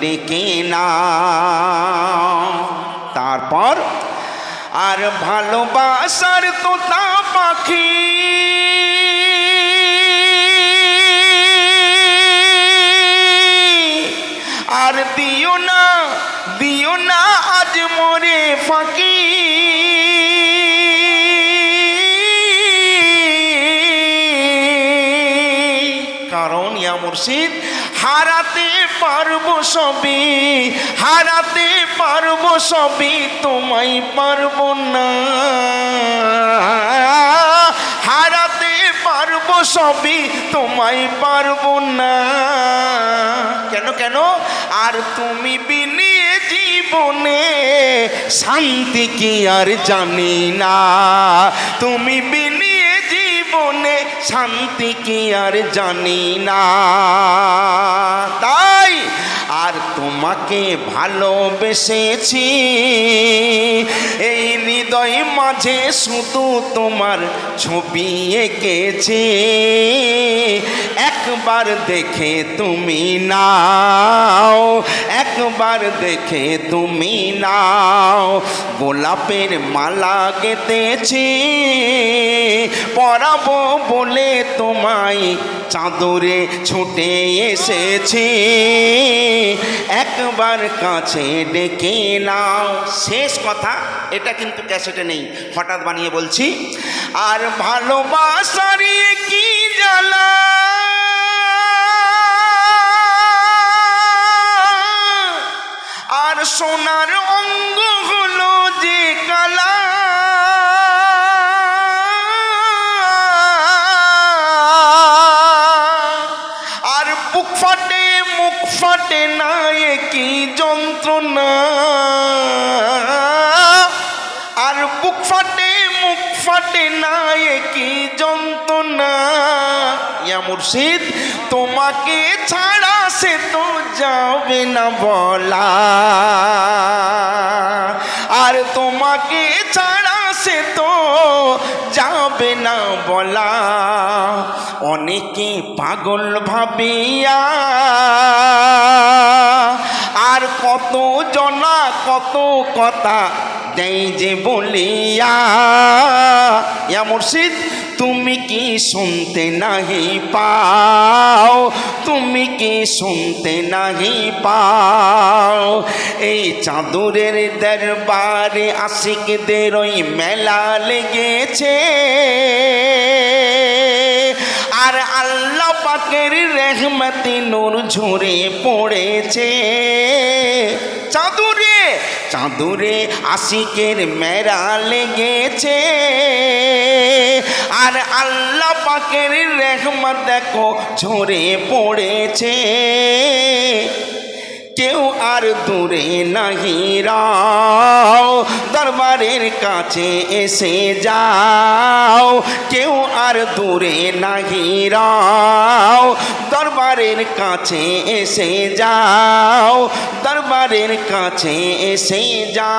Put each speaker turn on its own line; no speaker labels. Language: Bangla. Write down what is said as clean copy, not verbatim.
ডেকে না। তারপর আর ভালোবাসার তোতা পাখি আর দিও না আজ মোরে ফাঁকি। কারণ ইয়া মুর্শিদ হারাতে পারবো সবই তোমায় পারবো না। হারাতে পারবো সবই তোমায় পারবো না। কেন আর তুমি বিনিয়ে জীবনে শান্তি কি আর জানি না। তুমি বিনিয়ে জীবনে শান্তি কি আর জানি না। তাই আর তোমাকে ভালোবেসেছি এই হৃদয় মাঝে শুধু তোমার ছবি এঁকেছি। একবার দেখে তুমি নাও, একবার দেখে তুমি নাও। গোলাপের মালা গেঁথেছি পরাবো বলে তোমায় চাদরে ছুটে এসেছি। একবার কাছে ডেকে নাও। শেষ কথা, এটা কিন্তু ক্যাসেটে নেই, হঠাৎ বানিয়ে বলছি। আর ভালোবাসার কি জ্বালা আর সোনার অঙ্গ হলো যে কালা। আর বুক ফাটে মুখ ফাটে না কি যন্ত্রণা। আর বুক ফাটে মুখ ফাটে না কি যন্ত্রণা। ইয়া মুর্শিদ তোমাকে ছাড়া সে তো যাবে না বলা। আর তোমাকে ছাড়া সে তো যাবে না বলা। অনেকে পাগল ভাবিয়া আর কত জনা কত কথা দেয় যে বলিয়া। ইয়া মুর্শিদ তুমি কি শুনতে নাহি পাও, তুমি কি শুনতে নাহি পাও। এই চাদরের দরবারে আশিকদের ওই মেলা লেগেছে। আর আল্লাহ পাকের রহমতে নূর ঝরে পড়েছে। চাদরে আশিকের মেলা লেগেছে। আর আল্লাহ পাকের রহমত দেখো ঝরে পড়েছে। কেউ আর দূরে নাহি রাও, দরবারের কাছে এসে যাও। কেউ আর দূরে নাহি রাও, দরবারের কাছে এসে যাও। দরবারের কাছে এসে যাও।